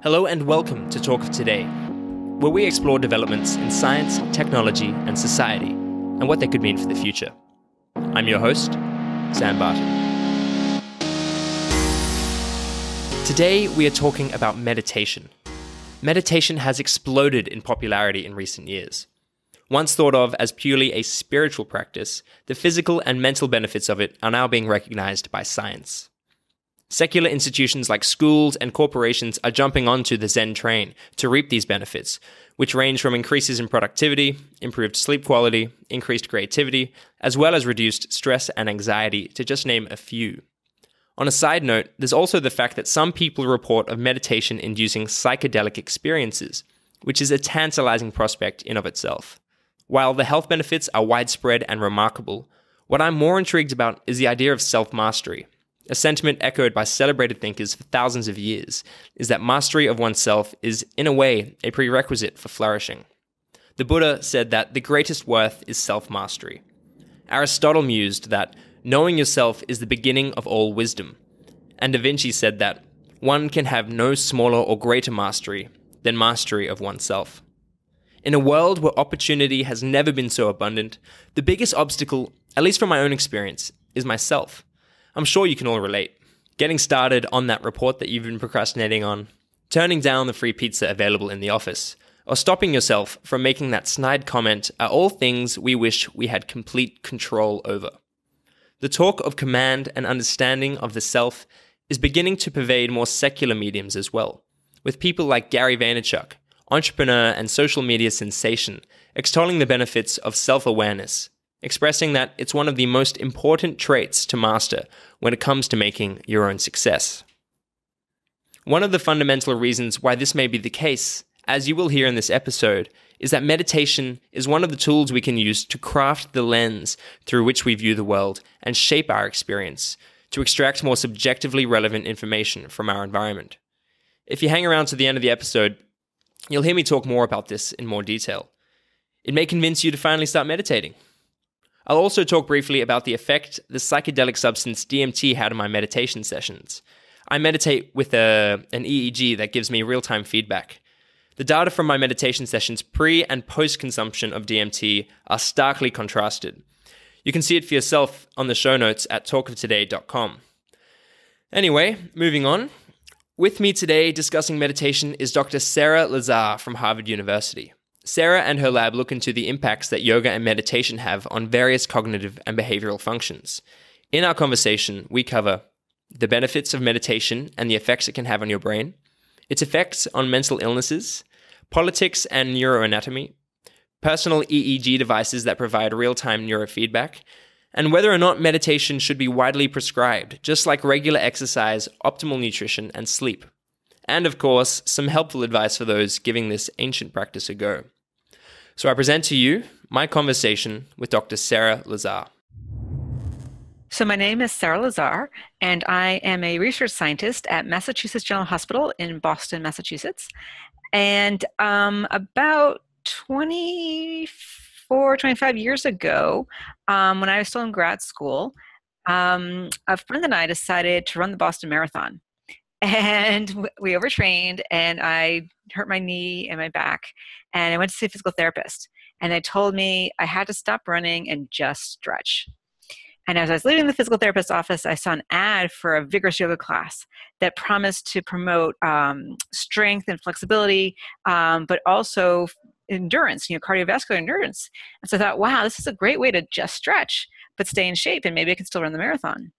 Hello and welcome to Talk of Today, where we explore developments in science, technology, and society, and what they could mean for the future. I'm your host, Sam Barton. Today we are talking about meditation. Meditation has exploded in popularity in recent years. Once thought of as purely a spiritual practice, the physical and mental benefits of it are now being recognized by science. Secular institutions like schools and corporations are jumping onto the Zen train to reap these benefits, which range from increases in productivity, improved sleep quality, increased creativity, as well as reduced stress and anxiety, to just name a few. On a side note, there's also the fact that some people report of meditation inducing psychedelic experiences, which is a tantalizing prospect in of itself. While the health benefits are widespread and remarkable, what I'm more intrigued about is the idea of self-mastery. A sentiment echoed by celebrated thinkers for thousands of years is that mastery of oneself is, in a way, a prerequisite for flourishing. The Buddha said that the greatest worth is self-mastery. Aristotle mused that knowing yourself is the beginning of all wisdom. And Da Vinci said that one can have no smaller or greater mastery than mastery of oneself. In a world where opportunity has never been so abundant, the biggest obstacle, at least from my own experience, is myself. I'm sure you can all relate. Getting started on that report that you've been procrastinating on, turning down the free pizza available in the office, or stopping yourself from making that snide comment are all things we wish we had complete control over. The talk of command and understanding of the self is beginning to pervade more secular mediums as well, with people like Gary Vaynerchuk, entrepreneur and social media sensation, extolling the benefits of self-awareness, expressing that it's one of the most important traits to master when it comes to making your own success. One of the fundamental reasons why this may be the case, as you will hear in this episode, is that meditation is one of the tools we can use to craft the lens through which we view the world and shape our experience, to extract more subjectively relevant information from our environment. If you hang around to the end of the episode, you'll hear me talk more about this in more detail. It may convince you to finally start meditating. I'll also talk briefly about the effect the psychedelic substance DMT had on my meditation sessions. I meditate with an EEG that gives me real-time feedback. The data from my meditation sessions pre- and post-consumption of DMT are starkly contrasted. You can see it for yourself on the show notes at talkoftoday.com. Anyway, moving on. With me today discussing meditation is Dr. Sara Lazar from Harvard University. Sara and her lab look into the impacts that yoga and meditation have on various cognitive and behavioral functions. In our conversation, we cover the benefits of meditation and the effects it can have on your brain, its effects on mental illnesses, politics and neuroanatomy, personal EEG devices that provide real-time neurofeedback, and whether or not meditation should be widely prescribed, just like regular exercise, optimal nutrition, and sleep. And of course, some helpful advice for those giving this ancient practice a go. So I present to you my conversation with Dr. Sara Lazar. So my name is Sara Lazar, and I am a research scientist at Massachusetts General Hospital in Boston, Massachusetts. And about 25 years ago, when I was still in grad school, a friend and I decided to run the Boston Marathon. And we overtrained, and I hurt my knee and my back, and I went to see a physical therapist. And they told me I had to stop running and just stretch. And as I was leaving the physical therapist's office, I saw an ad for a vigorous yoga class that promised to promote strength and flexibility, but also endurance, cardiovascular endurance. And so I thought, wow, this is a great way to just stretch, but stay in shape, and maybe I can still run the marathon.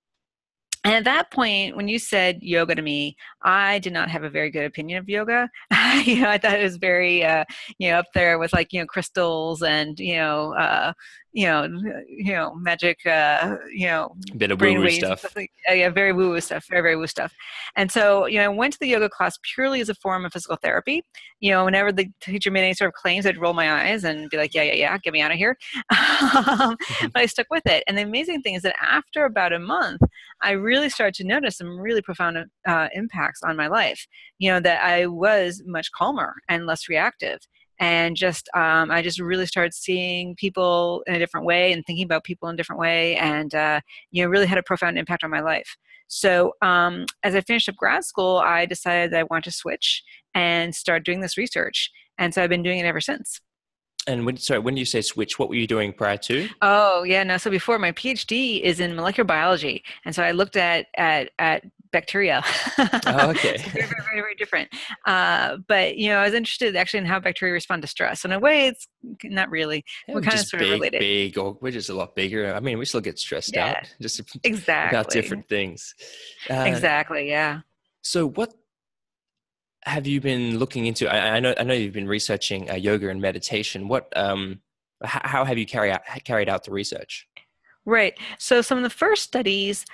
And at that point, when you said yoga to me, I did not have a very good opinion of yoga. I thought it was very, up there with crystals and, magic, Bit of brain woo-woo waves stuff. Yeah, very woo-woo stuff, very, very woo stuff. And so, I went to the yoga class purely as a form of physical therapy. Whenever the teacher made any sort of claims, I'd roll my eyes and be like, yeah, get me out of here. But I stuck with it. And the amazing thing is that after about a month, I really started to notice some really profound impacts on my life, that I was much calmer and less reactive. And I just really started seeing people in a different way and thinking about people in a different way, and really had a profound impact on my life. So as I finished up grad school, I decided that I want to switch and start doing this research. And so I've been doing it ever since. And when you say switch, what were you doing prior to? Oh, yeah, no. So before, my PhD is in molecular biology, and so I looked at bacteria. Oh, okay. So very, very, very, very different. But I was interested actually in how bacteria respond to stress. In a way, it's not really. Yeah, We're we're kind of just sort of related. big, or we're just a lot bigger. I mean, we still get stressed Yeah, out just about exactly, different things. Uh, exactly. Yeah. so what have you been looking into? I know you've been researching yoga and meditation. How have you carried out the research? Right. So some of the first studies.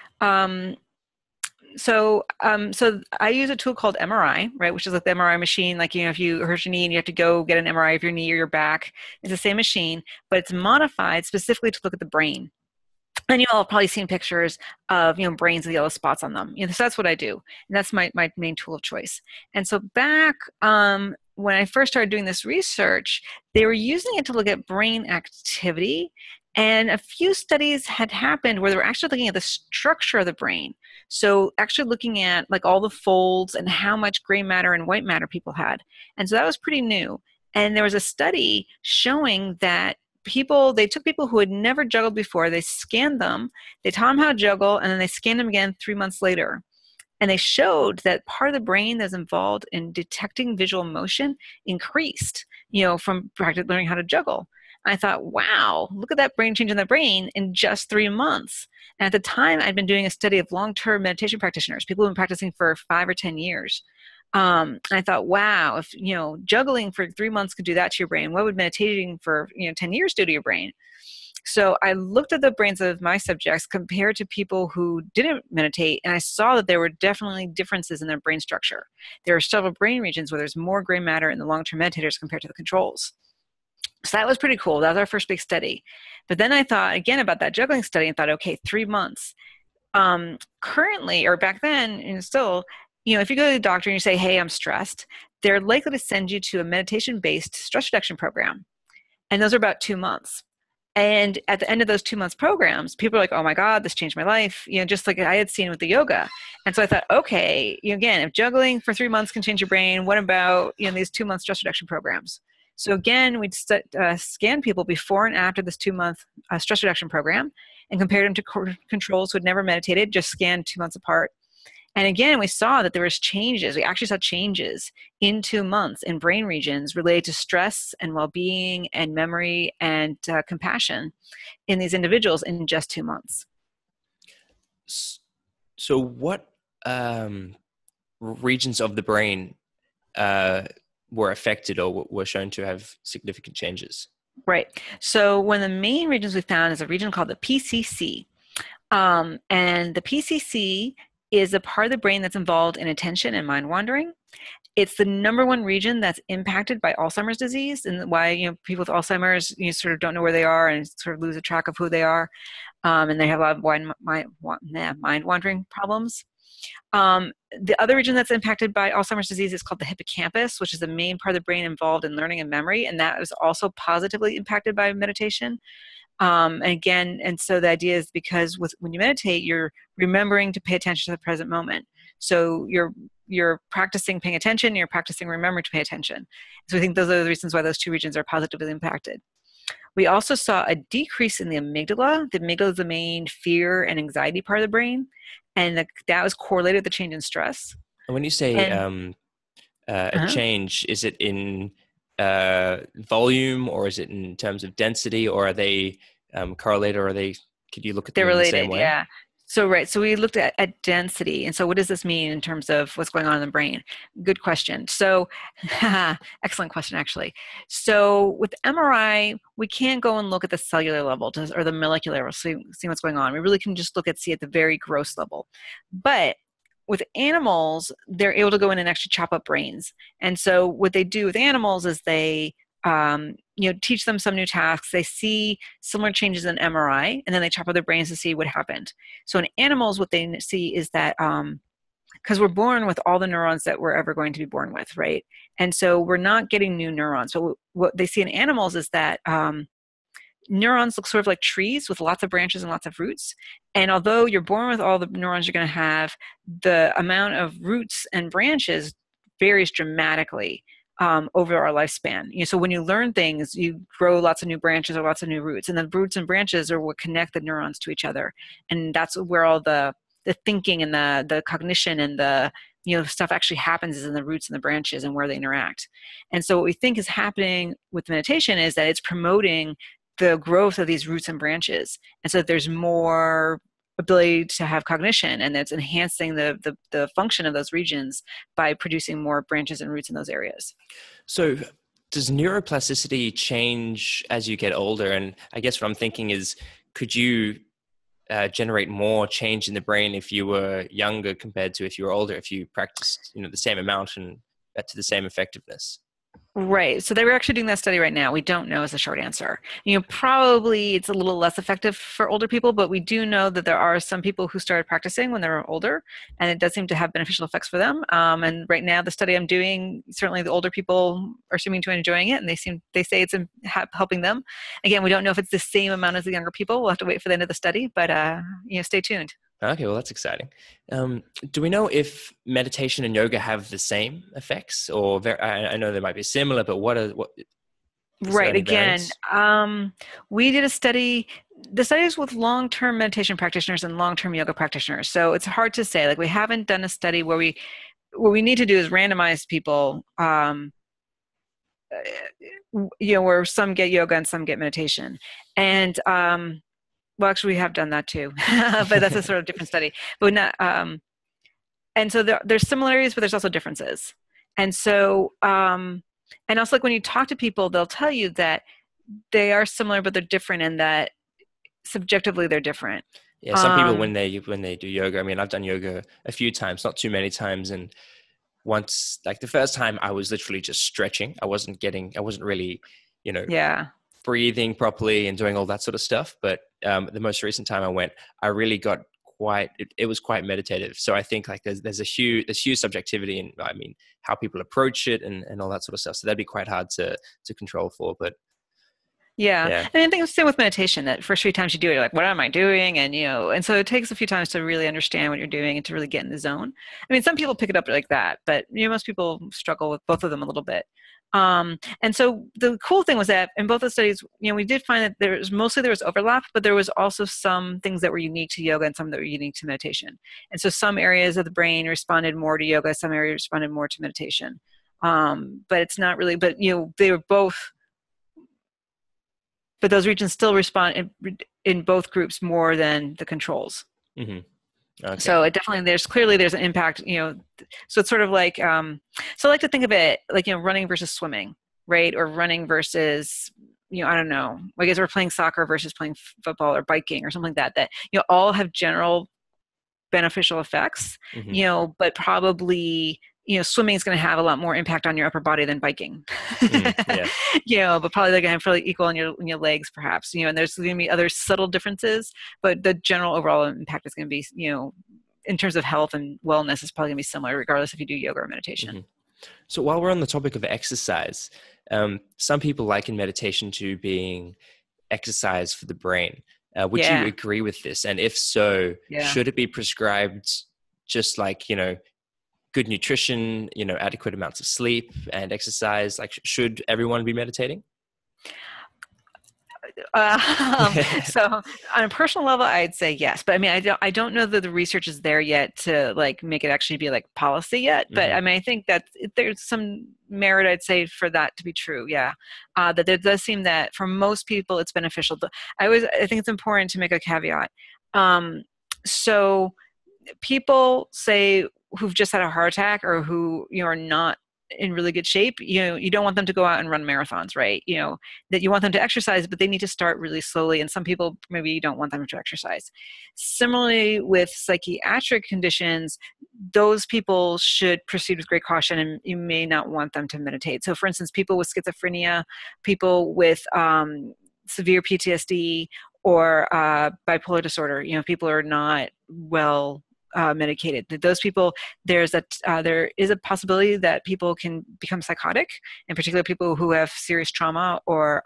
So I use a tool called MRI, right, which is like the MRI machine. Like, if you hurt your knee and you have to go get an MRI of your knee or your back, it's the same machine, but it's modified specifically to look at the brain. And you all have probably seen pictures of, brains with yellow spots on them. So that's what I do. And that's my main tool of choice. And so back when I first started doing this research, they were using it to look at brain activity. And a few studies had happened where they were actually looking at the structure of the brain. So actually looking at like all the folds and how much gray matter and white matter people had. And so that was pretty new. And there was a study showing that they took people who had never juggled before, they scanned them, they taught them how to juggle, and then they scanned them again 3 months later. And they showed that part of the brain that's involved in detecting visual motion increased, from practice learning how to juggle. I thought, wow, look at that brain change in the brain in just 3 months. And at the time, I'd been doing a study of long-term meditation practitioners, people who've been practicing for 5 or 10 years. I thought, wow, if juggling for 3 months could do that to your brain, what would meditating for 10 years do to your brain? So I looked at the brains of my subjects compared to people who didn't meditate, and I saw that there were definitely differences in their brain structure. There are several brain regions where there's more gray matter in the long-term meditators compared to the controls. So that was pretty cool. That was our first big study. But then I thought again about that juggling study and thought, okay, 3 months. Currently, or back then, and still, if you go to the doctor and you say, hey, I'm stressed, they're likely to send you to a meditation-based stress reduction program. And those are about 2 months. And at the end of those 2 months programs, people are like, oh my God, this changed my life, just like I had seen with the yoga. And so I thought, okay, again, if juggling for 3 months can change your brain, what about, these 2 month stress reduction programs? So again, we'd scan people before and after this 2 month stress reduction program and compared them to controls who had never meditated, just scanned 2 months apart. And again, we saw that there was changes. We actually saw changes in 2 months in brain regions related to stress and well-being and memory and compassion in these individuals in just 2 months. So what regions of the brain were affected or were shown to have significant changes? Right. So one of the main regions we found is a region called the PCC. And the PCC is a part of the brain that's involved in attention and mind wandering. It's the number one region that's impacted by Alzheimer's disease, and why people with Alzheimer's sort of don't know where they are and sort of lose a track of who they are, and they have a lot of mind wandering problems. The other region that's impacted by Alzheimer's disease is called the hippocampus, which is the main part of the brain involved in learning and memory, and that is also positively impacted by meditation. And so the idea is because when you meditate, you're remembering to pay attention to the present moment. So you're practicing paying attention, you're practicing remembering to pay attention. So we think those are the reasons why those two regions are positively impacted. We also saw a decrease in the amygdala. The amygdala is the main fear and anxiety part of the brain, and that was correlated with the change in stress. And when you say And, a change, is it in volume, or is it in terms of density, or are they correlated, or could you look at them they're in the related, same way? yeah. So, right. So we looked at density. And so what does this mean in terms of what's going on in the brain? Good question. So excellent question, actually. So with MRI, we can't go and look at the cellular level or the molecular level, see what's going on. We really can just see at the very gross level. But with animals, they're able to go in and actually chop up brains. And so what they do with animals is they teach them some new tasks. They see similar changes in MRI, and then they chop up their brains to see what happened. So in animals, what they see is that because we're born with all the neurons that we're ever going to be born with, right? And so we're not getting new neurons. So what they see in animals is that neurons look sort of like trees with lots of branches and lots of roots. And although you're born with all the neurons you're going to have, the amount of roots and branches varies dramatically over our lifespan. So when you learn things, you grow lots of new branches or lots of new roots, and the roots and branches are what connect the neurons to each other. And that's where all the thinking and the cognition and the stuff actually happens, is in the roots and the branches and where they interact. And so what we think is happening with meditation is that it's promoting the growth of these roots and branches. And so there's more ability to have cognition, and it's enhancing the function of those regions by producing more branches and roots in those areas. So does neuroplasticity change as you get older? And I guess what I'm thinking is, could you generate more change in the brain if you were younger compared to if you were older, if you practiced the same amount and to the same effectiveness? Right. So they were actually doing that study right now. We don't know is the short answer. Probably it's a little less effective for older people, but we do know that there are some people who started practicing when they were older, and it does seem to have beneficial effects for them. And right now, the study I'm doing, certainly the older people are seeming to be enjoying it, and they say it's helping them. Again, we don't know if it's the same amount as the younger people. We'll have to wait for the end of the study, but stay tuned. Okay, well, that's exciting. Do we know if meditation and yoga have the same effects, or I know they might be similar, but what? Right. Again, we did a study. The study is with long-term meditation practitioners and long-term yoga practitioners. So it's hard to say. Like, we haven't done a study where what we need to do is randomize people. Where some get yoga and some get meditation, and well, actually, we have done that too, but that's a sort of different study. But not, and so there's similarities, but there's also differences. And so, and also, like, when you talk to people, they'll tell you that they are similar, but they're different, and that subjectively they're different. Yeah, some people when they do yoga, I mean, I've done yoga a few times, not too many times, and once, like the first time, I was literally just stretching. I wasn't really, breathing properly and doing all that sort of stuff. But the most recent time I went, I really got it was quite meditative. So I think like there's huge subjectivity in, I mean, how people approach it and all that sort of stuff. So that'd be quite hard to control for, but yeah. And I think it's the same with meditation, that first few times you do it, you're like, what am I doing? And, and so it takes a few times to really understand what you're doing and to really get in the zone. I mean, some people pick it up like that, but, most people struggle with both of them a little bit. And so the cool thing was that in both the studies, we did find that there was overlap, but there was also some things that were unique to yoga and some that were unique to meditation. And so some areas of the brain responded more to yoga, some areas responded more to meditation. But it's not really, but, they were both, but those regions still respond in both groups more than the controls. Mm-hmm. Okay. So it definitely, there's an impact, so it's sort of like, so I like to think of it like, running versus swimming, right? Or running versus, I don't know, I guess we're playing soccer versus playing football or biking or something like that, all have general beneficial effects, mm-hmm. But probably, swimming is going to have a lot more impact on your upper body than biking. Yeah. But probably they're going to have fairly equal on your legs, perhaps, and there's going to be other subtle differences, but the general overall impact is going to be, in terms of health and wellness, is probably going to be similar, regardless if you do yoga or meditation. Mm-hmm. So while we're on the topic of exercise, some people liken meditation to being exercise for the brain. Would you agree with this? And if so, should it be prescribed just like, good nutrition, adequate amounts of sleep and exercise? Like, should everyone be meditating? So on a personal level, I'd say yes, but I mean, I don't know that the research is there yet to like make it actually be like policy yet. But I mean, I think that there's some merit, I'd say, for that to be true. Yeah, that it does seem that for most people it's beneficial. I think it's important to make a caveat. So people say who've just had a heart attack or who are not in really good shape, you don't want them to go out and run marathons, right? That you want them to exercise, but they need to start really slowly. And some people, maybe you don't want them to exercise. Similarly with psychiatric conditions, those people should proceed with great caution, and you may not want them to meditate. So for instance, people with schizophrenia, people with severe PTSD or bipolar disorder, people are not well medicated. Those people, there is a possibility that people can become psychotic, in particular people who have serious trauma or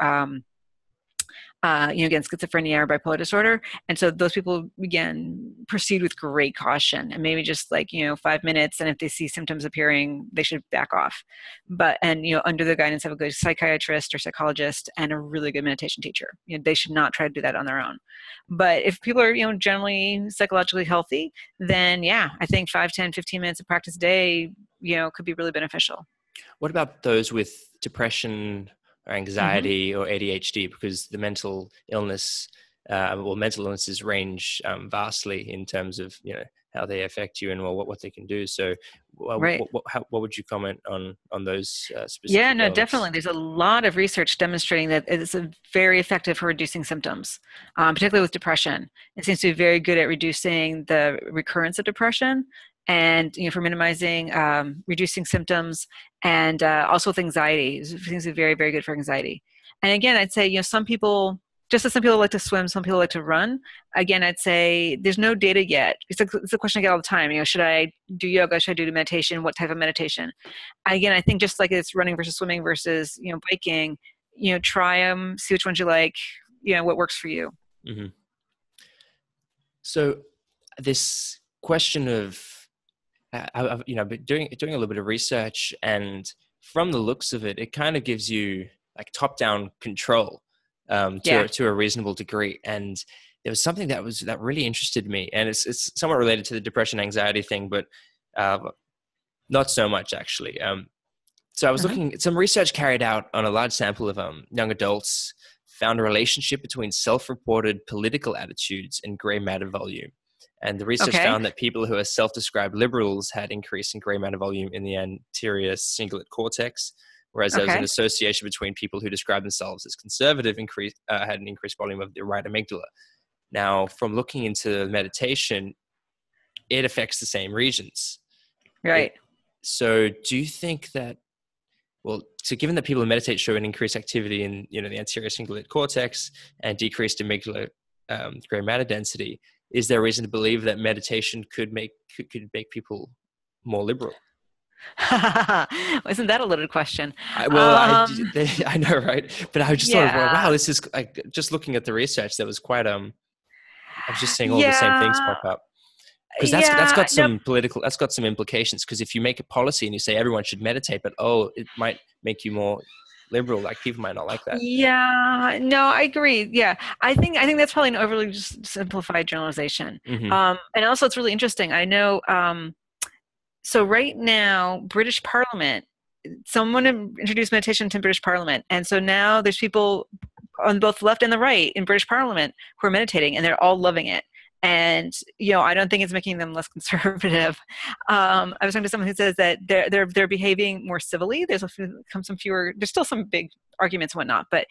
again, schizophrenia or bipolar disorder. And so those people, again, proceed with great caution and maybe just 5 minutes. And if they see symptoms appearing, they should back off. And under the guidance of a good psychiatrist or psychologist and a really good meditation teacher, they should not try to do that on their own. But if people are, generally psychologically healthy, then yeah, I think 5, 10, 15 minutes of practice a day, could be really beneficial. What about those with depression or anxiety Mm-hmm. or ADHD? Because the mental illnesses range vastly in terms of how they affect you and what they can do. So, Right. what would you comment on those specific Yeah, no, elements? definitely. There's a lot of research demonstrating that it's very effective for reducing symptoms, particularly with depression. It seems to be very good at reducing the recurrence of depression and for minimizing, reducing symptoms, and also with anxiety. It seems to be very, very good for anxiety. And again, I'd say, some people, just as some people like to swim, some people like to run. Again, I'd say there's no data yet. It's a question I get all the time. Should I do yoga? Should I do meditation? What type of meditation? Again, I think just like it's running versus swimming versus, biking, try them, see which ones you like, what works for you. Mm-hmm. So this question of, I've been doing a little bit of research, and from the looks of it, it kind of gives you like top-down control to a reasonable degree. And there was something that really interested me, and it's somewhat related to the depression anxiety thing, but not so much actually. So I was looking at some research carried out on a large sample of young adults, found a relationship between self-reported political attitudes and gray matter volume. And the research found that people who are self-described liberals had increase in gray matter volume in the anterior cingulate cortex, whereas there was an association between people who describe themselves as conservative had an increased volume of the right amygdala. Now, from looking into meditation, it affects the same regions. Right. So do you think that, so given that people who meditate show an increased activity in the anterior cingulate cortex and decreased amygdala gray matter density, is there a reason to believe that meditation could make people more liberal? Isn't that a loaded question? I know, right? But I just thought, wow, this is like just looking at the research. That was quite I was just seeing all the same things pop up, because that's got some that's got some implications. Because if you make a policy and you say everyone should meditate, but it might make you more liberal, like people might not like that. Yeah, no, I agree. Yeah, I think that's probably an overly just simplified generalization. Mm-hmm. And also, it's really interesting. I know. So right now, British Parliament, someone introduced meditation to British Parliament, and so now there's people on both the left and the right in British Parliament who are meditating, and they're all loving it. And I don't think it's making them less conservative. I was talking to someone who says that they're behaving more civilly. There's some fewer. There's still some big arguments and whatnot, but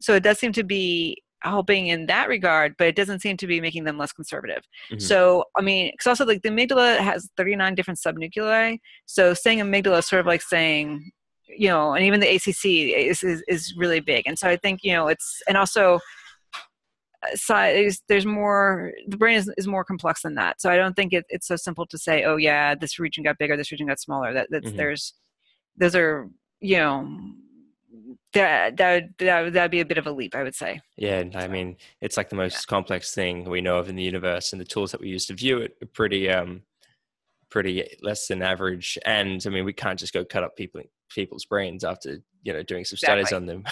so it does seem to be helping in that regard, but it doesn't seem to be making them less conservative. Mm-hmm. So I mean, because also like the amygdala has 39 different subnuclei. So saying amygdala is sort of like saying, and even the ACC is really big. And so I think it's, and also. There's more, the brain is more complex than that. So I don't think it's so simple to say, oh yeah, this region got bigger, this region got smaller. That's those are, that'd be a bit of a leap, I would say. Yeah. I mean, it's like the most complex thing we know of in the universe, and the tools that we use to view it are pretty less than average. And I mean, we can't just go cut up people's brains after doing some studies on them.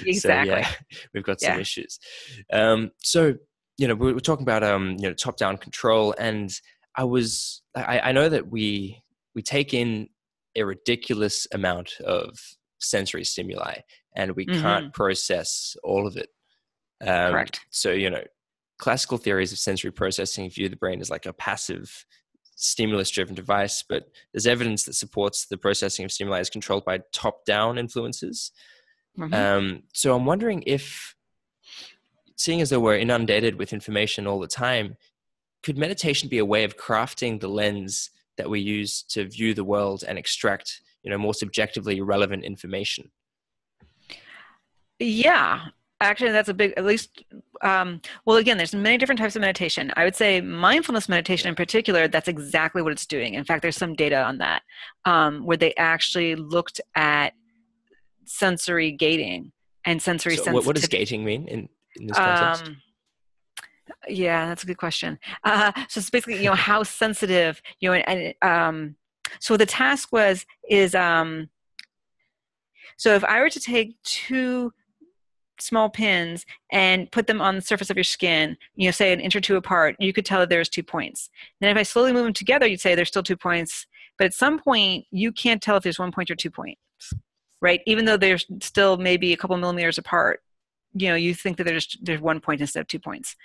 Exactly. So yeah, we've got some issues. So we're talking about top-down control, and I know that we take in a ridiculous amount of sensory stimuli, and we can't process all of it. Correct. So classical theories of sensory processing view the brain as like a passive stimulus-driven device, but there's evidence that supports the processing of stimuli is controlled by top-down influences. So I'm wondering if, seeing as though we're inundated with information all the time, could meditation be a way of crafting the lens that we use to view the world and extract, more subjectively relevant information? Yeah. Actually, that's a big, at least, well, again, there's many different types of meditation. I would say mindfulness meditation in particular, that's exactly what it's doing. In fact, there's some data on that, where they actually looked at sensory gating and sensory So what does sensitivity. gauging mean in this context? Um, yeah, that's a good question. So it's basically, how sensitive, so what the task is, so if I were to take two small pins and put them on the surface of your skin, say an inch or two apart, you could tell that there's 2 points. Then if I slowly move them together, you'd say there's still 2 points. But at some point, you can't tell if there's 1 point or 2 points, right? Even though they're still maybe a couple millimeters apart, you think that there's 1 point instead of 2 points.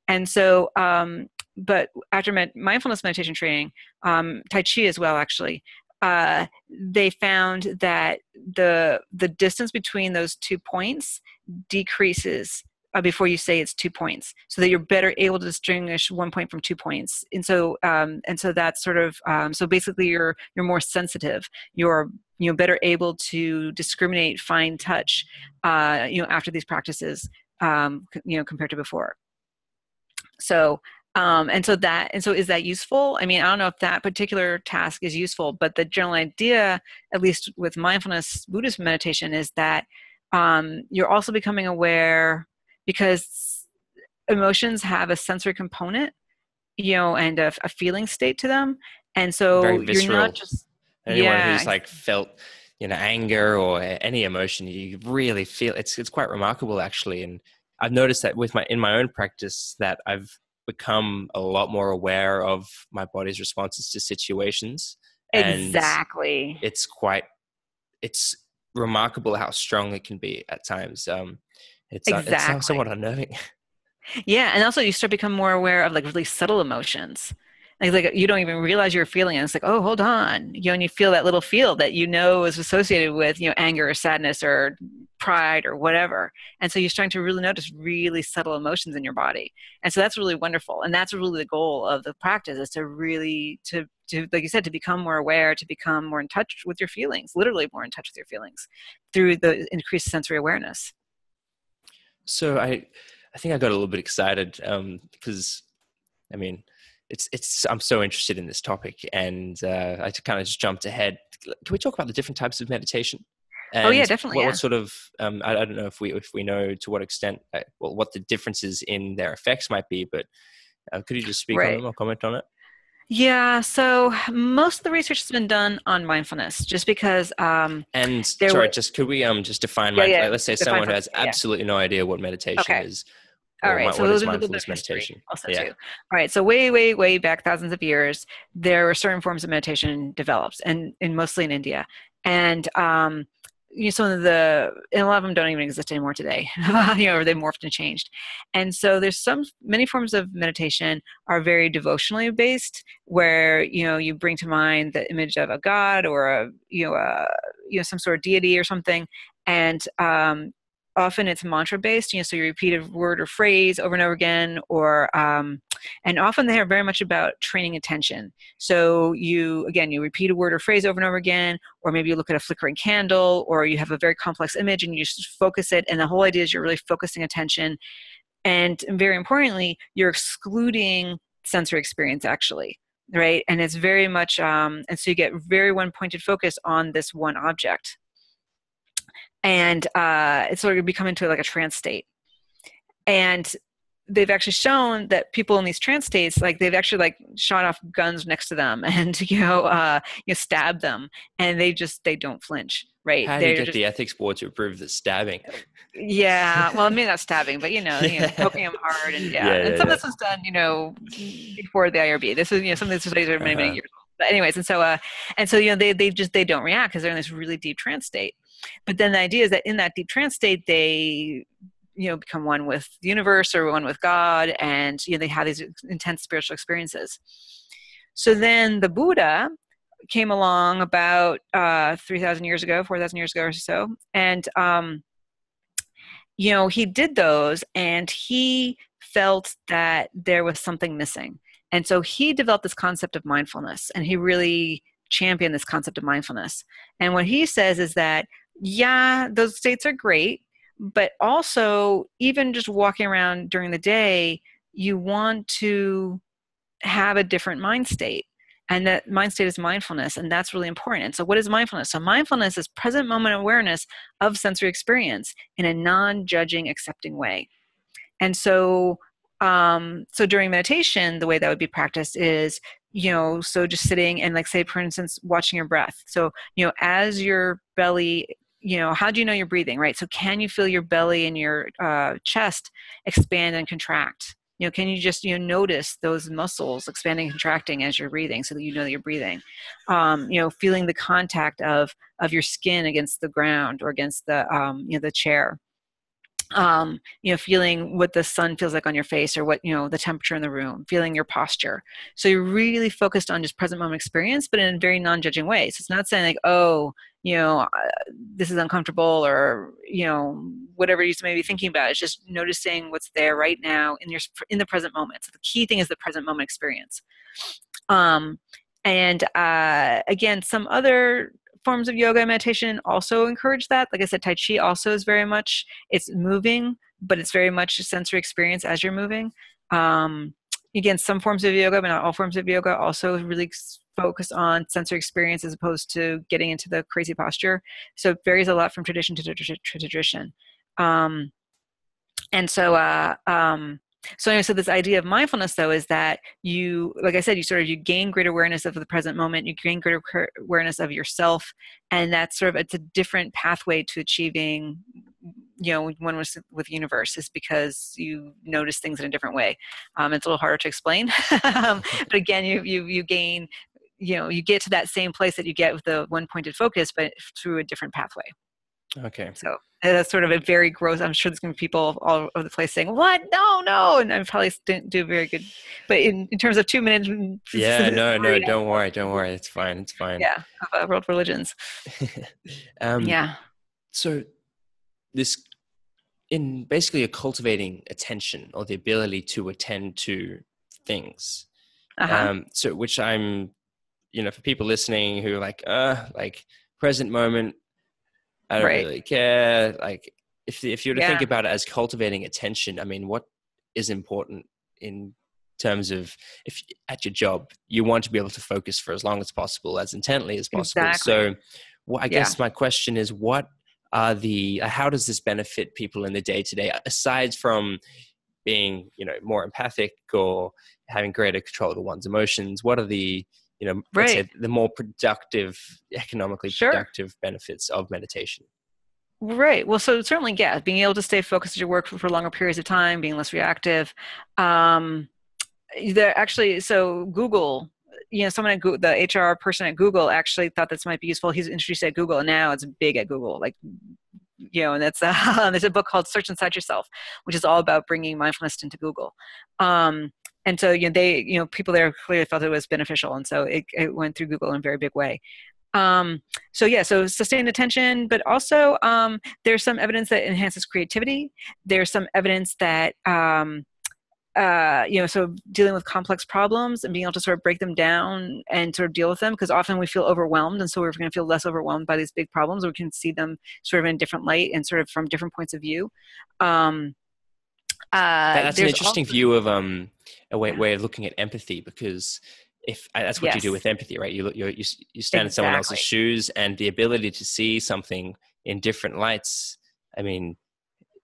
And so, but after mindfulness meditation training, Tai Chi as well, actually, they found that the distance between those 2 points decreases before you say it's 2 points, so that you're better able to distinguish 1 point from 2 points. And so that's sort of so basically you're more sensitive. You're better able to discriminate fine touch, after these practices, compared to before. So, and so is that useful? I mean, I don't know if that particular task is useful, but the general idea, at least with mindfulness Buddhist meditation, is that you're also becoming aware, because emotions have a sensory component, and a feeling state to them. And Very so you're not visceral. just, Anyone who's yeah, like felt, anger or any emotion, you really feel it's quite remarkable actually. And I've noticed that in my own practice that I've become a lot more aware of my body's responses to situations, and exactly. it's remarkable how strong it can be at times. It's somewhat Exactly. unnerving. Yeah, and also you start becoming more aware of like really subtle emotions. Like you don't even realize you're feeling it. It's like, oh, hold on. And you feel that little feel that is associated with, anger or sadness or pride or whatever. And so you're starting to really notice really subtle emotions in your body. And so that's really wonderful. And that's really the goal of the practice, is to really to like you said, to become more aware, to become more in touch with your feelings, literally more in touch with your feelings through the increased sensory awareness. So I think I got a little bit excited because I mean, it's I'm so interested in this topic, and I kind of just jumped ahead. Can we talk about the different types of meditation, Oh yeah, and definitely. what Yeah. sort of I don't know if we know to what extent what the differences in their effects might be, but could you just speak on Right. them or comment on it? Yeah, so most of the research has been done on mindfulness, just because And there sorry, were, just could we just define yeah, yeah, let's say the someone who mindfulness, has yeah. absolutely no idea what meditation Okay. is, All or right, so what we'll is do a little bit of mindfulness history meditation? also Yeah. too. All right, so way, way, way back, thousands of years, there were certain forms of meditation developed, and mostly in India, and and a lot of them don't even exist anymore today, or they morphed and changed. And so there's many forms of meditation are very devotionally based, where you bring to mind the image of a god, or some sort of deity or something, and often it's mantra based, so you repeat a word or phrase over and over again, and often they are very much about training attention. So you repeat a word or phrase over and over again, or maybe you look at a flickering candle, or you have a very complex image and you just focus it. And the whole idea is you're really focusing attention. And very importantly, you're excluding sensory experience actually. Right. And it's very much, and so you get very one pointed focus on this one object. And it's sort of become into like a trance state. And they've actually shown that people in these trance states, like they've actually like shot off guns next to them and stab them, and they don't flinch. Right? How do you They're get just, the ethics board to approve the stabbing? yeah. Well, maybe not stabbing, but Yeah. poking them hard, and yeah. Yeah, And yeah, some of yeah. this was done, before the IRB. This is some of these studies are many, many Uh-huh. years old. But anyways, and so they don't react because they're in this really deep trance state. But then the idea is that in that deep trance state, they become one with the universe or one with God, and they have these intense spiritual experiences. So then the Buddha came along about 3,000 years ago, 4,000 years ago or so, and he did those, and he felt that there was something missing, and so he developed this concept of mindfulness, and he really championed this concept of mindfulness. And what he says is that, yeah, those states are great, but also even just walking around during the day, you want to have a different mind state. And that mind state is mindfulness, and that's really important. And so what is mindfulness? So mindfulness is present moment awareness of sensory experience in a non-judging, accepting way. And so so during meditation, the way that would be practiced is, so just sitting and, like, say, for instance, watching your breath. So, as your belly, how do you know you're breathing, right? So can you feel your belly and your chest expand and contract? Can you just, notice those muscles expanding and contracting as you're breathing so that you know that you're breathing? Feeling the contact of your skin against the ground or against the chair. Feeling what the sun feels like on your face, or what, the temperature in the room, feeling your posture. So you're really focused on just present moment experience, but in a very non-judging way. So it's not saying like, oh, this is uncomfortable, or, whatever you may be thinking about. It's just noticing what's there right now in the present moment. So the key thing is the present moment experience. And again, some other forms of yoga and meditation also encourage that. Like I said, Tai Chi also is very much, it's moving, but it's very much a sensory experience as you're moving. Again, some forms of yoga, but not all forms of yoga, also really focus on sensory experience as opposed to getting into the crazy posture. So it varies a lot from tradition to tradition. And so this idea of mindfulness, though, is that you, like I said, you gain greater awareness of the present moment, you gain greater awareness of yourself, and that's it's a different pathway to achieving, oneness with the universe, is because you notice things in a different way. It's a little harder to explain, but again, you gain, you get to that same place that you get with the one pointed focus, but through a different pathway. Okay. So that's sort of a very gross. I'm sure there's going to be people all over the place saying, "What? No!" And I probably didn't do very good. But in terms of 2 minutes, Yeah, no, don't worry. It's fine. Yeah, of world religions. Yeah. So this, in basically, a cultivating attention, or the ability to attend to things. So which I'm, for people listening who are like present moment, I don't really care. Like, if you were to think about it as cultivating attention, I mean, what is important in terms of, if at your job, you want to be able to focus for as long as possible, as intently as possible. Exactly. So I guess my question is, what are how does this benefit people in the day to day, aside from being, more empathic or having greater control of one's emotions? What are the, let's say, the more productive, economically productive benefits of meditation? Right. Well, so certainly, being able to stay focused at your work for longer periods of time, being less reactive. So Google, someone at Google, the HR person at Google, actually thought this might be useful. He's introduced at Google, and now it's big at Google. Like, and that's there's a book called Search Inside Yourself, which is all about bringing mindfulness into Google. And so, people there clearly felt it was beneficial, and so it went through Google in a very big way. So sustained attention, but also there's some evidence that enhances creativity. There's some evidence that so dealing with complex problems and being able to sort of break them down and sort of deal with them, because often we feel overwhelmed, and so we're going to feel less overwhelmed by these big problems. We can see them sort of in a different light and sort of from different points of view. That's an interesting view of a way of looking at empathy, because if that's what you do with empathy, right? You stand in someone else's shoes, and the ability to see something in different lights. I mean,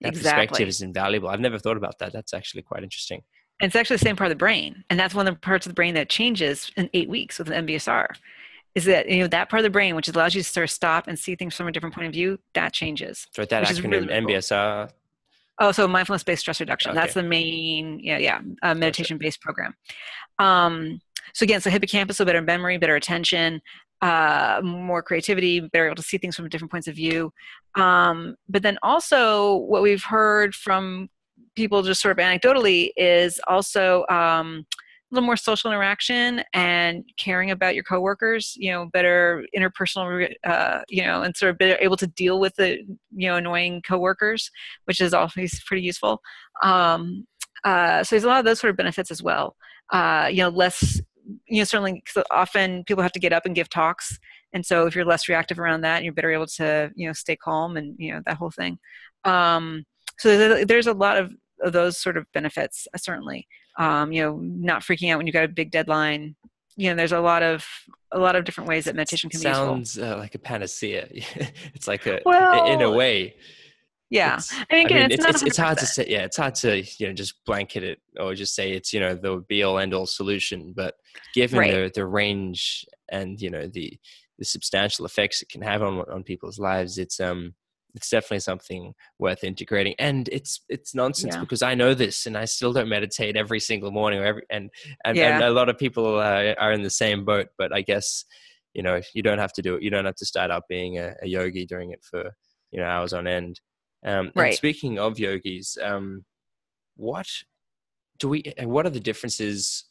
that perspective is invaluable. I've never thought about that. That's actually quite interesting. And it's actually the same part of the brain, and that's one of the parts of the brain that changes in 8 weeks with an MBSR. Is that that part of the brain which allows you to sort of stop and see things from a different point of view, that changes. So that acronym, really MBSR. Oh, so mindfulness-based stress reduction. Okay. That's the main, meditation-based program. So again, hippocampus, so better memory, better attention, more creativity, better able to see things from different points of view. But then also what we've heard from people just sort of anecdotally is also a little more social interaction and caring about your coworkers, better interpersonal, and sort of better able to deal with the, annoying coworkers, which is always pretty useful. So there's a lot of those sort of benefits as well. Less, certainly, because often people have to get up and give talks. And so if you're less reactive around that, you're better able to, stay calm and, that whole thing. So there's a lot of those sort of benefits, certainly. Not freaking out when you got a big deadline, there's a lot of different ways that meditation can be useful. Sounds like a panacea. It's like in a Well, way, yeah. it's, I mean, I again, mean, it's not it's hard to 100%. say, yeah, it's hard to, just blanket it or just say it's, the be all end all solution. But given Right. the range and, the substantial effects it can have on people's lives, it's definitely something worth integrating. And it's nonsense Yeah. because I know this and I still don't meditate every single morning and Yeah. a lot of people are in the same boat, but I guess, you don't have to do it. You don't have to start out being a yogi doing it for, hours on end. And Right. speaking of yogis, what what are the differences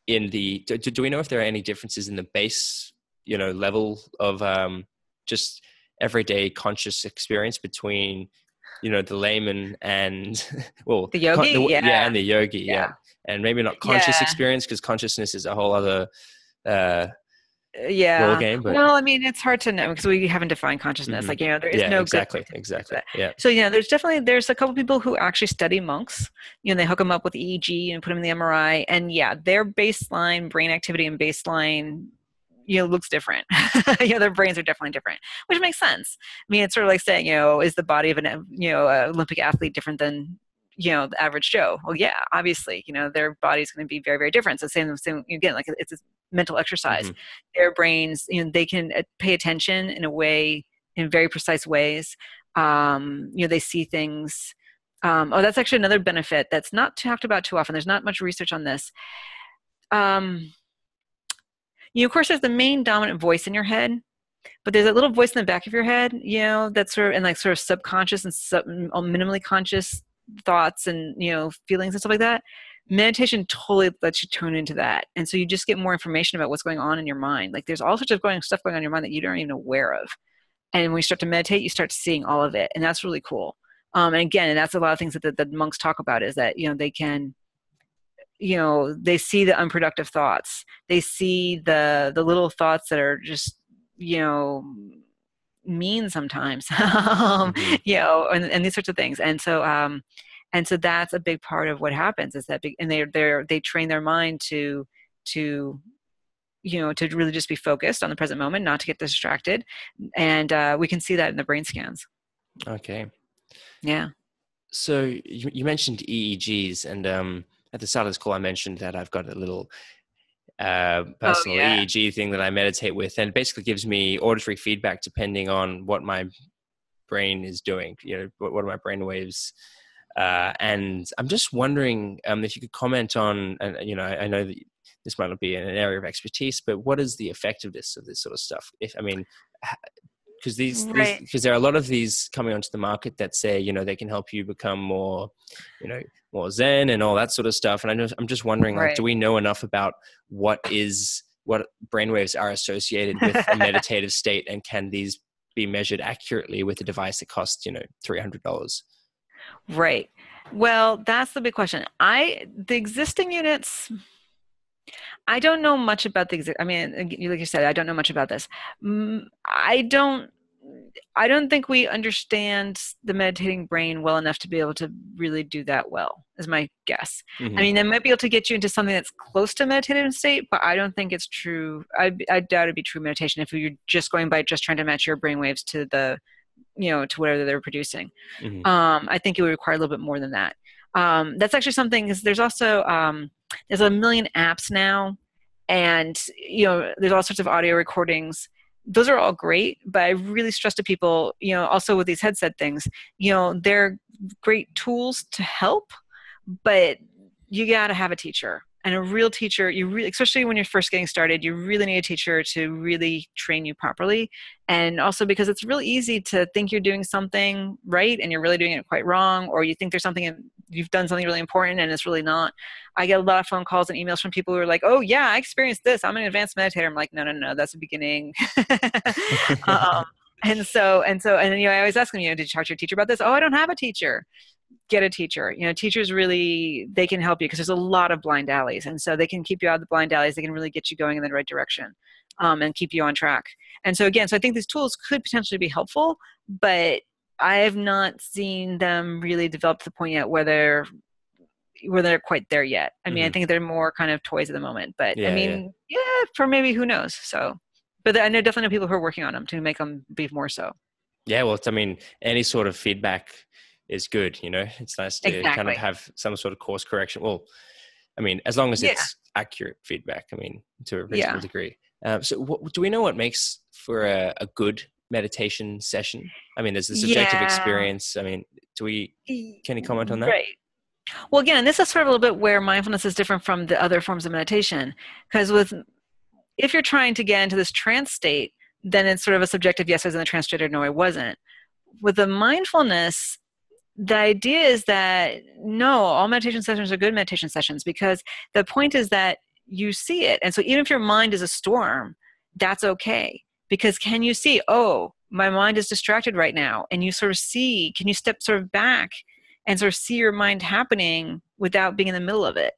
in do we know if there are any differences in the base, level of just everyday conscious experience between, the layman and, well, The yogi? yeah, Yeah. and the yogi, yeah, Yeah. and maybe not conscious Yeah. experience because consciousness is a whole other uh, ball Yeah. game, but Well, I mean, it's hard to know because we haven't defined consciousness. mhm. Like, there is Yeah, no good exactly, scientific answer to exactly, that. yeah. So, there's a couple people who actually study monks. They hook them up with EEG and put them in the MRI, and yeah, their baseline brain activity and baseline, looks different. Their brains are definitely different, which makes sense. I mean, it's sort of like saying, is the body of an, Olympic athlete different than, the average Joe? Well, yeah, obviously, their body's going to be very, very different. So same again, like it's a mental exercise. Hmm. Their brains, they can pay attention in a way, in very precise ways. They see things. That's actually another benefit that's not talked about too often. There's not much research on this. Um, of course, there's the main dominant voice in your head, but there's that little voice in the back of your head, that's sort of, and like sort of subconscious and minimally conscious thoughts and, feelings and stuff like that. Meditation totally lets you tune into that. And so you just get more information about what's going on in your mind. Like there's all sorts of stuff going on in your mind that you aren't even aware of. And when you start to meditate, you start seeing all of it. And that's really cool. And again, and that's a lot of things that the monks talk about is that, they can, they see the unproductive thoughts. They see the little thoughts that are just, you know, mean sometimes, Hmm. and these sorts of things. And so that's a big part of what happens is that big, and they train their mind to to really just be focused on the present moment, not to get distracted. And we can see that in the brain scans. Okay. Yeah. So you mentioned EEGs, and at the start of this call, I mentioned that I've got a little Oh personal yeah. EEG thing that I meditate with, and it basically gives me auditory feedback depending on what my brain is doing. What are my brain waves? And I'm just wondering if you could comment on, and I know that this might not be an area of expertise, but what is the effectiveness of this sort of stuff? Because Right. because there are a lot of these coming onto the market that say they can help you become more more zen and all that sort of stuff. And I'm just wondering, like, do Right. we know enough about what brainwaves are associated with a meditative state, and can these be measured accurately with a device that costs $300? Right. Well, that's the big question. The existing units, I don't know much about I mean, like you said, I don't know much about this. I don't think we understand the meditating brain well enough to be able to really do that well, is my guess. I Hmm. mean, they might be able to get you into something that's close to meditative state, but I don't think it's true. I doubt it'd be true meditation if you're just going by just trying to match your brain waves to to whatever they're producing. Hmm. I think it would require a little bit more than that. That's actually something, because there's also there's a million apps now, and there's all sorts of audio recordings. Those are all great, but I really stress to people, also with these headset things, they're great tools to help, but you got to have a teacher, and a real teacher. You really, especially when you're first getting started, you really need a teacher to really train you properly. And also because it's really easy to think you're doing something right and you're really doing it quite wrong, or you think there's something, you've done something really important and it's really not. I get a lot of phone calls and emails from people who are like, oh yeah, I experienced this, I'm an advanced meditator. I'm like, no, no, no, that's the beginning. um, and I always ask them, did you talk to your teacher about this? Oh, I don't have a teacher. Get a teacher. Teachers really, they can help you because there's a lot of blind alleys, and so they can keep you out of the blind alleys. They can really get you going in the right direction, and keep you on track. And so again, so I think these tools could potentially be helpful, but I have not seen them really develop to the point yet where they're where they're quite there yet. I mean, I Mm-hmm. think they're more kind of toys at the moment, but I Yeah, yeah. mean, yeah, for maybe who knows. So, but I know definitely know people who are working on them to make them be more so. Yeah, well, I mean, any sort of feedback is good, you know. It's nice to kind of Exactly. have some sort of course correction. Well, I mean, as long as Yeah. it's accurate feedback, I mean, to a reasonable Yeah. degree. So do we know what makes for a good meditation session? I mean, there's the subjective Yeah. experience. I mean, can you comment on that? Right. Well, again, this is sort of a little bit where mindfulness is different from the other forms of meditation. Because if you're trying to get into this trance state, then it's sort of a subjective, yes, I was in the trance state, or no, I wasn't. With the mindfulness, the idea is that no, all meditation sessions are good meditation sessions, because the point is that you see it. And so even if your mind is a storm, that's okay. Because can you see, oh, my mind is distracted right now? And you sort of see, can you step sort of back and sort of see your mind happening without being in the middle of it?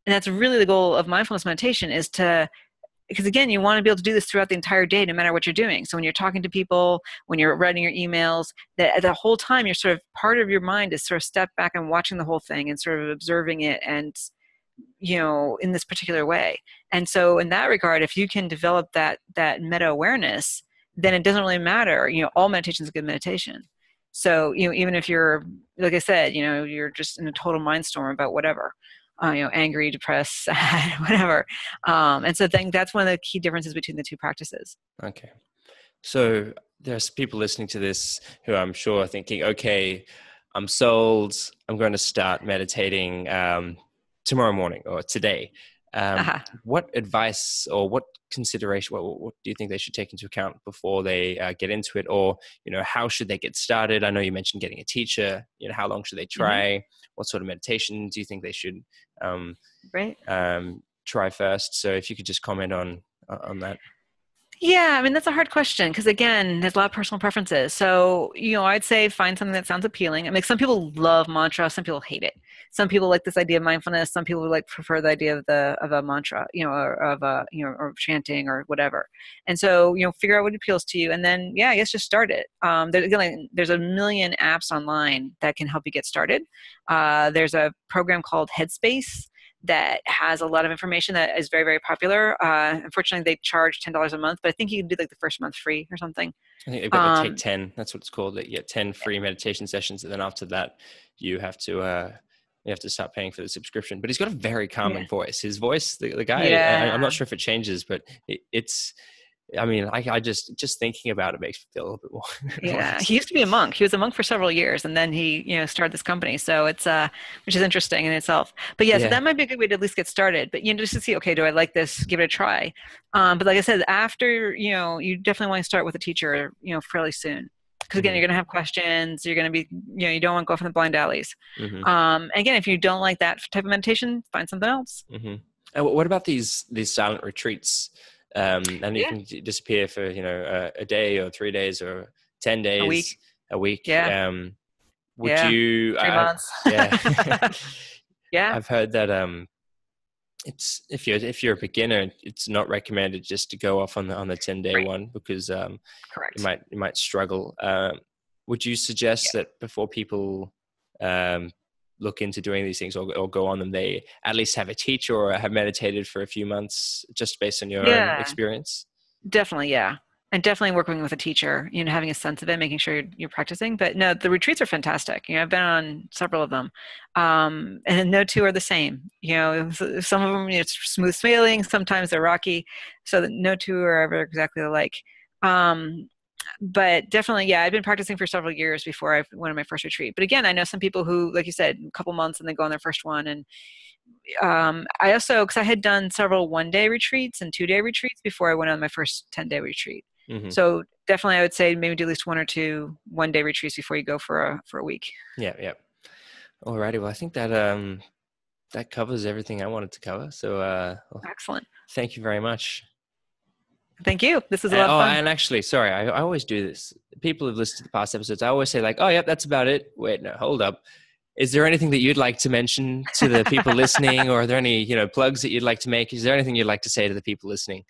And that's really the goal of mindfulness meditation, is to, because again, you want to be able to do this throughout the entire day, no matter what you're doing. So when you're talking to people, when you're writing your emails, that the whole time you're sort of, part of your mind is sort of step back and watching the whole thing and sort of observing it, and in this particular way. And so in that regard, if you can develop that meta awareness, then it doesn't really matter. All meditation is a good meditation. So even if you're, like I said, you're just in a total mind storm about whatever, angry, depressed, sad, whatever. And so I think that's one of the key differences between the two practices. Okay. So there's people listening to this who I'm sure are thinking, okay, I'm sold. I'm going to start meditating tomorrow morning or today. Uh-huh. What advice or what consideration, what do you think they should take into account before they get into it? Or, how should they get started? I know you mentioned getting a teacher. How long should they try? Mm-hmm. What sort of meditation do you think they should Right. try first? So if you could just comment on that. Yeah, I mean, that's a hard question, because again, there's a lot of personal preferences. So, I'd say find something that sounds appealing. I mean, some people love mantra, some people hate it. Some people like this idea of mindfulness, some people prefer the idea of a mantra, or of a, or chanting or whatever. And so, figure out what appeals to you, and then, yeah, I guess just start it. There's a million apps online that can help you get started. There's a program called Headspace that has a lot of information that is very, very popular. Unfortunately, they charge $10 a month, but I think you can do like the first month free or something. I think they've got the Take 10. That's what it's called. You get 10 free meditation sessions, and then after that, you have to start paying for the subscription. But he's got a very calming voice. His voice, the guy, I'm not sure if it changes, but it's. I mean, I just thinking about it makes me feel a little bit more. Yeah, he used to be a monk. He was a monk for several years, and then he, started this company. So it's, which is interesting in itself. But yeah, so that might be a good way to at least get started. But just to see, okay, do I like this? Give it a try. But like I said, after, you definitely want to start with a teacher, fairly soon, because again, you're going to have questions. You're going to be, you don't want to go from the blind alleys. And again, if you don't like that type of meditation, find something else. And what about these silent retreats? And you can disappear for a day or 3 days or 10 days, a week. Yeah. Would you? 3 months. Yeah. Yeah. I've heard that it's if you're a beginner, it's not recommended just to go off on the 10-day one, because Correct. you might struggle. Would you suggest that before people look into doing these things or go on them, they at least have a teacher or have meditated for a few months, just based on your own experience? Definitely. Yeah. And definitely working with a teacher, having a sense of it, making sure you're practicing. But no, the retreats are fantastic. I've been on several of them. And no two are the same. Some of them, it's smooth sailing. Sometimes they're rocky. So that no two are ever exactly alike. But definitely, I've been practicing for several years before I went on my first retreat. But again, I know some people who, like you said, a couple months and then go on their first one. And I also, because I had done several 1-day retreats and 2-day retreats before I went on my first 10-day retreat. So definitely, I would say maybe do at least 1 or 2 1-day retreats before you go for a week. Yeah. Alrighty. Well, I think that that covers everything I wanted to cover. So Excellent. Thank you very much. Thank you. This is a lot of fun. And actually, sorry, I always do this. People who've listened to the past episodes, I always say like, oh, yep, that's about it. Wait, no, hold up. Is there anything that you'd like to mention to the people listening, or are there any, plugs that you'd like to make? Is there anything you'd like to say to the people listening?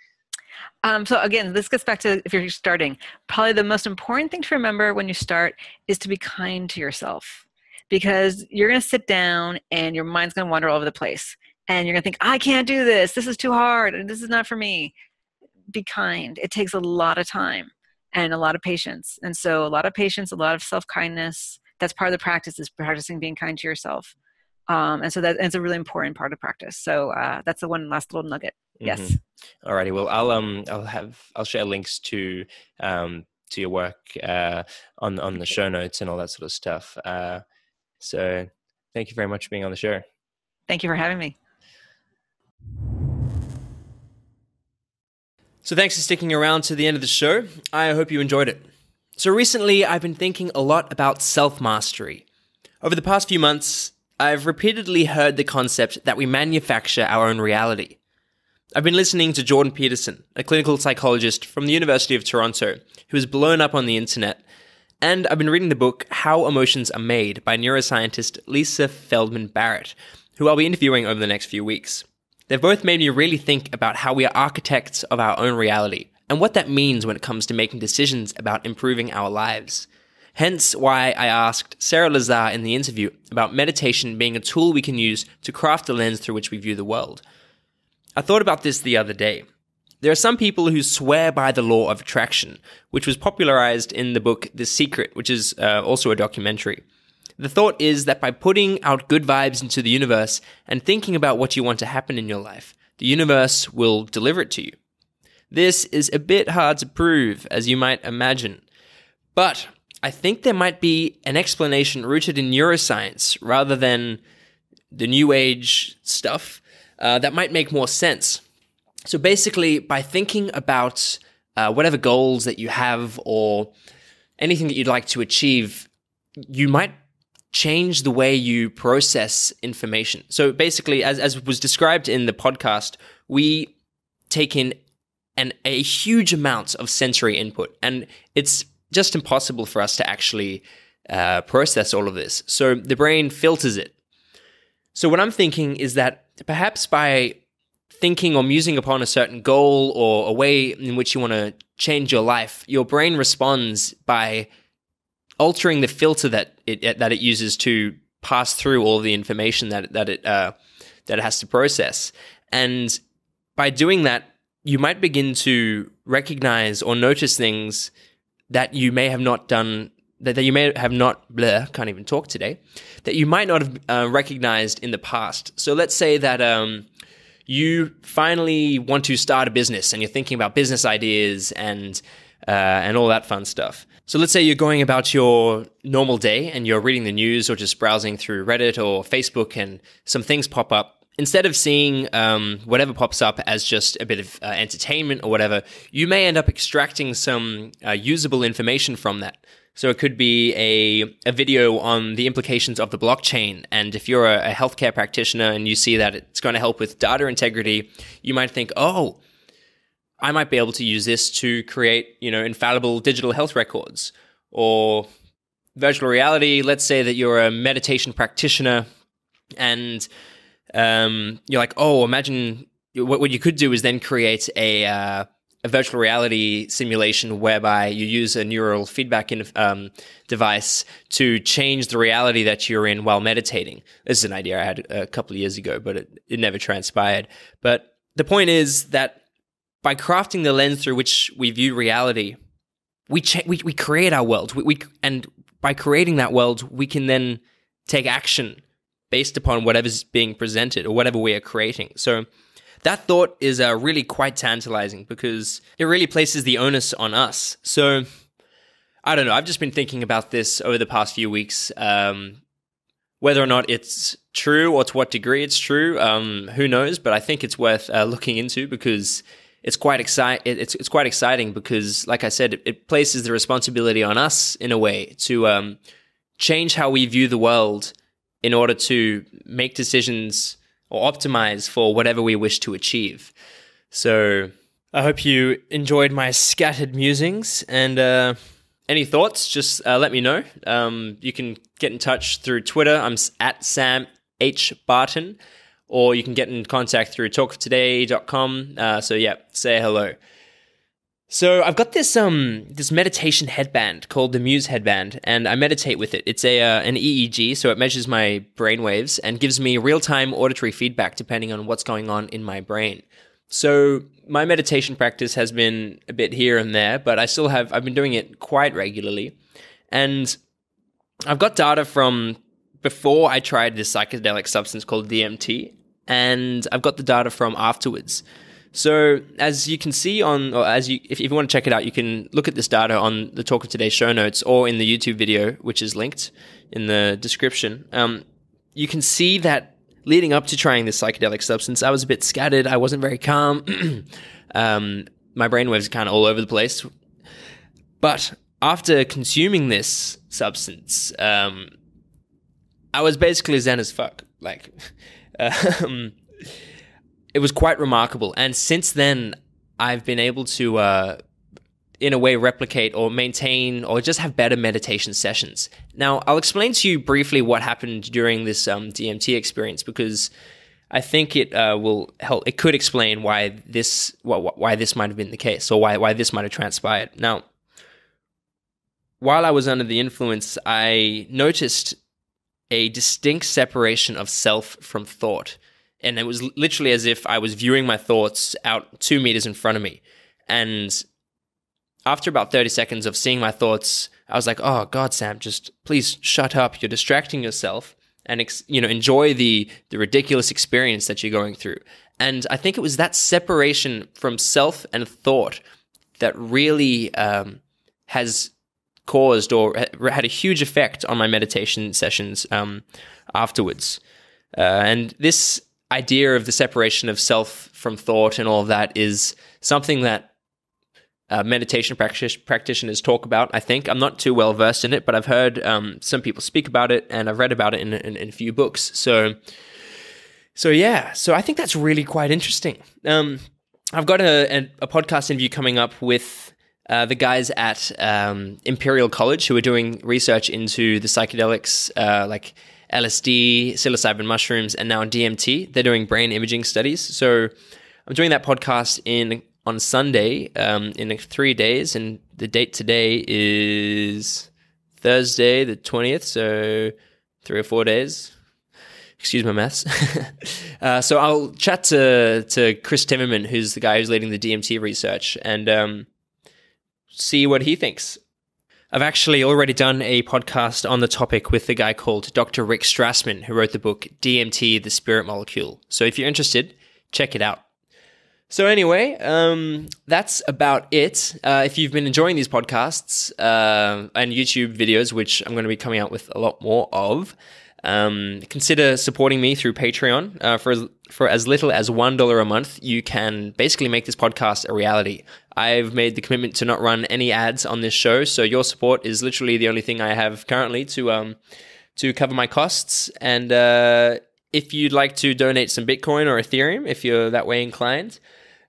So again, this gets back to if you're starting, probably the most important thing to remember when you start is to be kind to yourself. because you're going to sit down and your mind's going to wander all over the place. And you're going to think, I can't do this. This is too hard. And this is not for me. Be kind. It takes a lot of time and a lot of patience. And so a lot of patience, a lot of self-kindness. That's part of the practice, is practicing being kind to yourself. And so that's a really important part of practice. So that's the one last little nugget. Yes. Alrighty. Well, I'll share links to your work on the show notes and all that sort of stuff. So thank you very much for being on the show. Thank you for having me. So thanks for sticking around to the end of the show. I hope you enjoyed it. So recently, I've been thinking a lot about self-mastery. Over the past few months, I've repeatedly heard the concept that we manufacture our own reality. I've been listening to Jordan Peterson, a clinical psychologist from the University of Toronto, who is blown up on the internet, and I've been reading the book How Emotions Are Made by neuroscientist Lisa Feldman Barrett, who I'll be interviewing over the next few weeks. They've both made me really think about how we are architects of our own reality and what that means when it comes to making decisions about improving our lives. Hence why I asked Sara Lazar in the interview about meditation being a tool we can use to craft the lens through which we view the world. I thought about this the other day. There are some people who swear by the law of attraction, which was popularized in the book The Secret, which is also a documentary. The thought is that by putting out good vibes into the universe and thinking about what you want to happen in your life, the universe will deliver it to you. This is a bit hard to prove, as you might imagine. But I think there might be an explanation rooted in neuroscience rather than the new age stuff that might make more sense. So basically, by thinking about whatever goals that you have or anything that you'd like to achieve, you might change the way you process information. So basically, as was described in the podcast, we take in a huge amount of sensory input, and it's just impossible for us to actually process all of this. So the brain filters it. So what I'm thinking is that perhaps by thinking or musing upon a certain goal or a way in which you want to change your life, your brain responds by altering the filter that it uses to pass through all the information that it has to process. And by doing that, you might begin to recognize or notice things that you may have not done, that you may have not, can't even talk today, that you might not have recognized in the past. So let's say that you finally want to start a business and you're thinking about business ideas and all that fun stuff. So let's say you're going about your normal day and you're reading the news or just browsing through Reddit or Facebook and some things pop up. Instead of seeing whatever pops up as just a bit of entertainment or whatever, you may end up extracting some usable information from that. So it could be a video on the implications of the blockchain. And if you're a healthcare practitioner and you see that it's going to help with data integrity, you might think, oh, I might be able to use this to create, infallible digital health records. Or virtual reality, let's say that you're a meditation practitioner and you're like, oh, imagine what you could do is then create a virtual reality simulation whereby you use a neural feedback device to change the reality that you're in while meditating. This is an idea I had a couple of years ago, but it never transpired. But the point is that by crafting the lens through which we view reality, we create our world. And by creating that world, we can then take action based upon whatever's being presented or whatever we are creating. So that thought is really quite tantalizing because it really places the onus on us. So I don't know. I've just been thinking about this over the past few weeks. Whether or not it's true or to what degree it's true, who knows? But I think it's worth looking into because it's quite exciting because, like I said, it places the responsibility on us in a way to change how we view the world in order to make decisions or optimize for whatever we wish to achieve. So I hope you enjoyed my scattered musings, and any thoughts, just let me know. You can get in touch through Twitter. I'm at Sam H. Barton, or you can get in contact through talkoftoday.com. So yeah, say hello. So I've got this meditation headband called the Muse headband, and I meditate with it. It's an EEG, so it measures my brain waves and gives me real-time auditory feedback depending on what's going on in my brain. So my meditation practice has been a bit here and there, but I've been doing it quite regularly. And I've got data from before I tried this psychedelic substance called DMT, and I've got the data from afterwards. So as you can see if you want to check it out, you can look at this data on the Talk of Today's show notes or in the YouTube video, which is linked in the description. You can see that leading up to trying this psychedelic substance, I was a bit scattered. I wasn't very calm. My brainwaves are kind of all over the place. But after consuming this substance, I was basically zen as fuck. It was quite remarkable. And since then, I've been able to, in a way, replicate or maintain or just have better meditation sessions. Now, I'll explain to you briefly what happened during this DMT experience, because I think it will help. It could explain why this might have been the case, or why this might have transpired. Now, while I was under the influence, I noticed a distinct separation of self from thought. And it was literally as if I was viewing my thoughts out 2 meters in front of me. And after about 30 seconds of seeing my thoughts, I was like, oh, God, Sam, just please shut up. You're distracting yourself and, enjoy the ridiculous experience that you're going through. And I think it was that separation from self and thought that really has caused or had a huge effect on my meditation sessions afterwards. And this idea of the separation of self from thought and all of that is something that meditation practitioners talk about, I think. I'm not too well versed in it, but I've heard some people speak about it, and I've read about it in a few books. So I think that's really quite interesting. I've got a podcast interview coming up with the guys at Imperial College who are doing research into the psychedelics, like LSD, psilocybin mushrooms, and now DMT. They're doing brain imaging studies. So I'm doing that podcast on Sunday in 3 days, and the date today is Thursday, the 20th, so 3 or 4 days. Excuse my maths. So I'll chat to Chris Timmerman, who's the guy who's leading the DMT research, and see what he thinks. I've actually already done a podcast on the topic with a guy called Dr. Rick Strassman, who wrote the book DMT, The Spirit Molecule. So if you're interested, check it out. So anyway, that's about it. If you've been enjoying these podcasts and YouTube videos, which I'm going to be coming out with a lot more of, consider supporting me through Patreon. For as little as $1 a month, you can basically make this podcast a reality. I've made the commitment to not run any ads on this show, so your support is literally the only thing I have currently to cover my costs. And if you'd like to donate some Bitcoin or Ethereum, if you're that way inclined,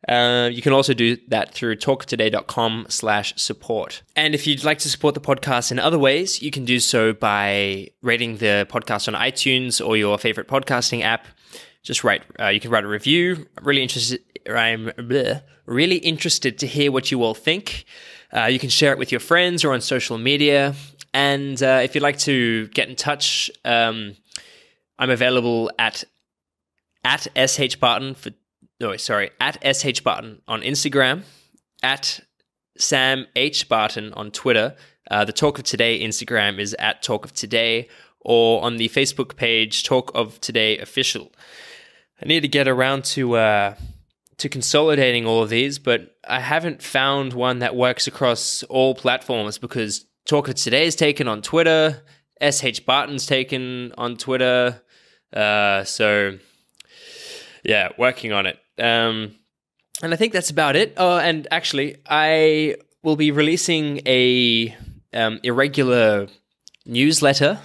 you can also do that through talktoday.com/support. And if you'd like to support the podcast in other ways, you can do so by rating the podcast on iTunes or your favorite podcasting app. Just you can write a review. I'm really interested to hear what you all think. You can share it with your friends or on social media. And if you'd like to get in touch, I'm available at shbarton at shbarton on Instagram, at Sam H. Barton on Twitter. The Talk of Today Instagram is at Talk of Today, or on the Facebook page, Talk of Today Official. I need to get around to consolidating all of these, but I haven't found one that works across all platforms, because Talk of Today is taken on Twitter, SH Barton's taken on Twitter, so yeah, working on it. And I think that's about it. Oh, and actually, I will be releasing a irregular newsletter,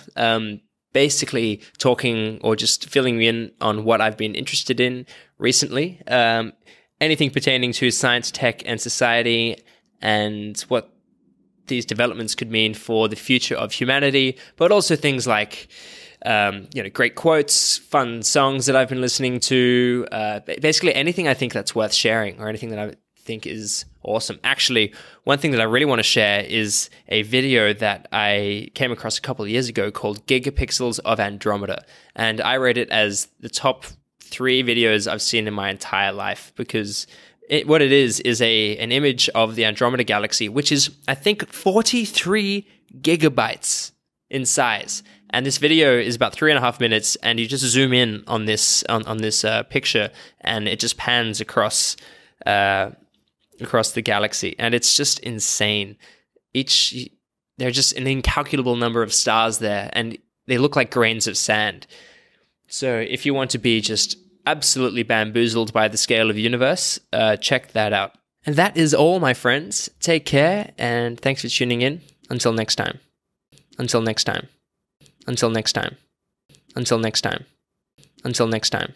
basically talking or just filling me in on what I've been interested in recently. Anything pertaining to science, tech, and society, and what these developments could mean for the future of humanity, but also things like great quotes, fun songs that I've been listening to, basically anything I think that's worth sharing, or anything that I think is awesome. Actually, one thing that I really want to share is a video that I came across a couple of years ago called Gigapixels of Andromeda. And I rate it as the top 3 videos I've seen in my entire life, because what it is an image of the Andromeda galaxy, which is, I think, 43 gigabytes in size. And this video is about 3.5 minutes, and you just zoom in on this picture, and it just pans across the galaxy, and it's just insane. There's just an incalculable number of stars there, and they look like grains of sand. So if you want to be just absolutely bamboozled by the scale of the universe, check that out. And that is all, my friends. Take care, and thanks for tuning in. Until next time. Until next time. Until next time. Until next time. Until next time.